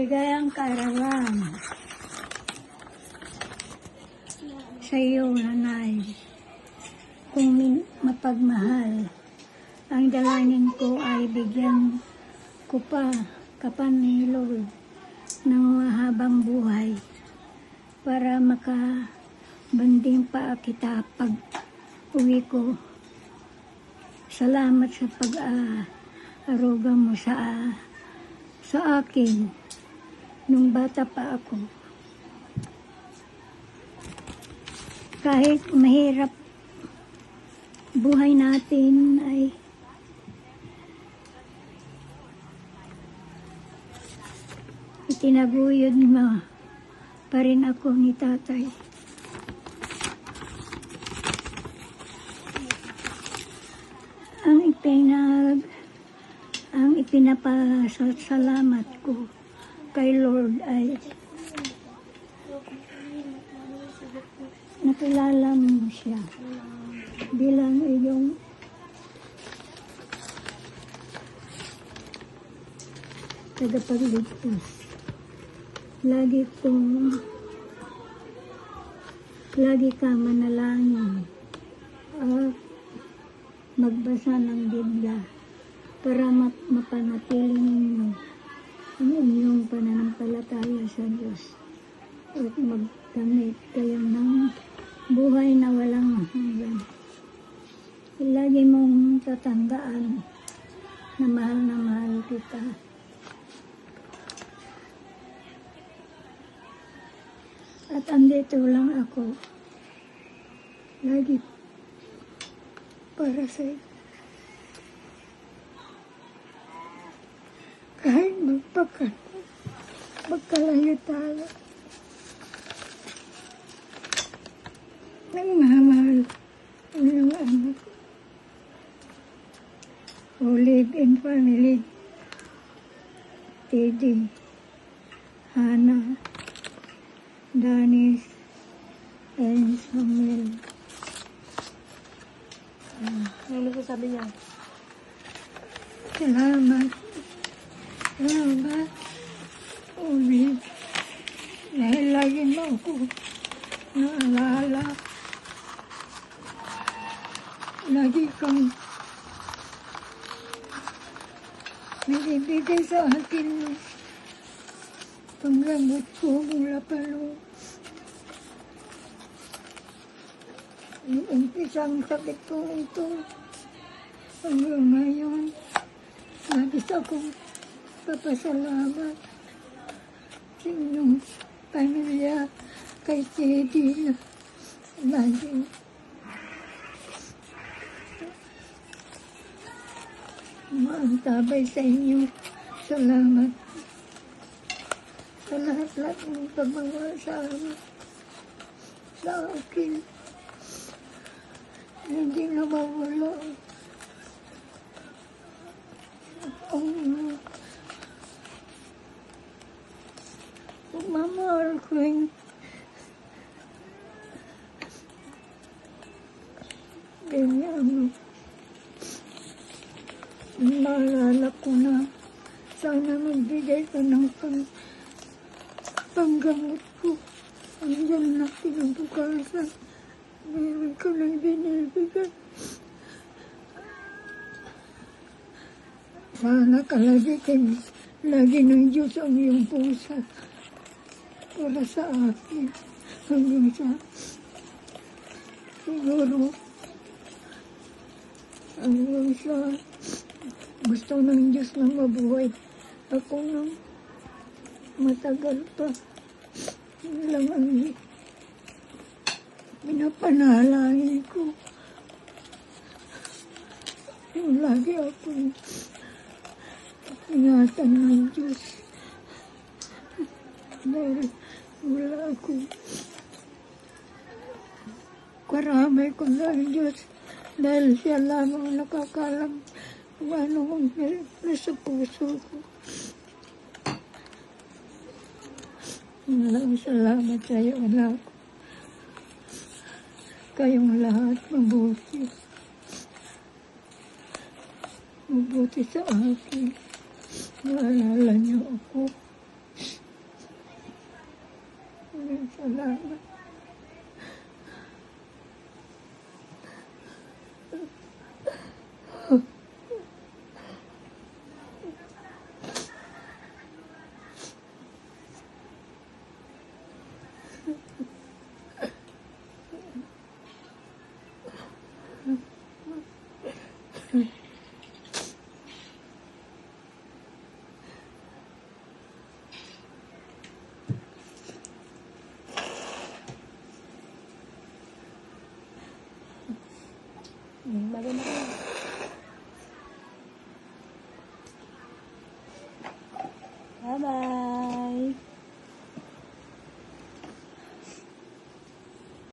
Maligayang kaarawan sa iyo, nanay. Kung mapagmahal, ang dalangin ko ay bigyan ko pa kapan ni Lord ng mahabang buhay para makabanding pa kita pag uwi ko. Salamat sa pag-aaruga mo sa akin nung bata pa ako. Kahit mahirap buhay natin ay itinaguyod mo pa rin ako ni tatay. Ang ipinapasalamat ko kay Lord ay nakilala mo siya bilang iyong tagapagligtas. Lagi ka manalangin at magbasa ng Biblia para mapanatili ninyo ang inyong pananampalataya sa Diyos at magdamit kayo ng buhay na walang hanggan. Lagi mong tatandaan na mahal kita. At andito lang ako lagi para sa'yo. Kahit magkalayo tayo, nagmamahal ang iyong anak. O live-in family, Teddy, Hannah, Danis, and Samuel. Ano sasabi niya? Salamat. Ulit. Dahil lagi mo ako naalala. Lagi kang binibigay sa akin panggamot ko mula pa noon. Yung umpisang sakit ko ito hanggang ngayon, nagis akong papasalamat sa inyong pamilya kay Teddy na lagi maantabay sa inyo. Salamat sa lahat-lahat ng pagmamahal sa akin. Hindi na mawala ang pagmamahal ko yung ganyan. Naalala ko na sana magbigay ka ng panggamot ko. Hanggang na kinabukasan, meron ka lang binibigay. Sana lagi ng Diyos ang iyong puso para sa akin. Hanggang sa siguro hanggang sa gusto ng Diyos na mabuhay ako ng matagal pa. Yun lang ang pinapanalangin ko. Yung lagi ako ingatan ng Diyos. Dahil wala ako karamay ko ng Diyos. Dahil siya lamang nakakalam kung ano ang nasa puso ko. Maraming salamat sa iyo, anak. Kayong lahat mabuti. Mabuti sa akin. Maalala niyo ako. Salamat. Maganda ka.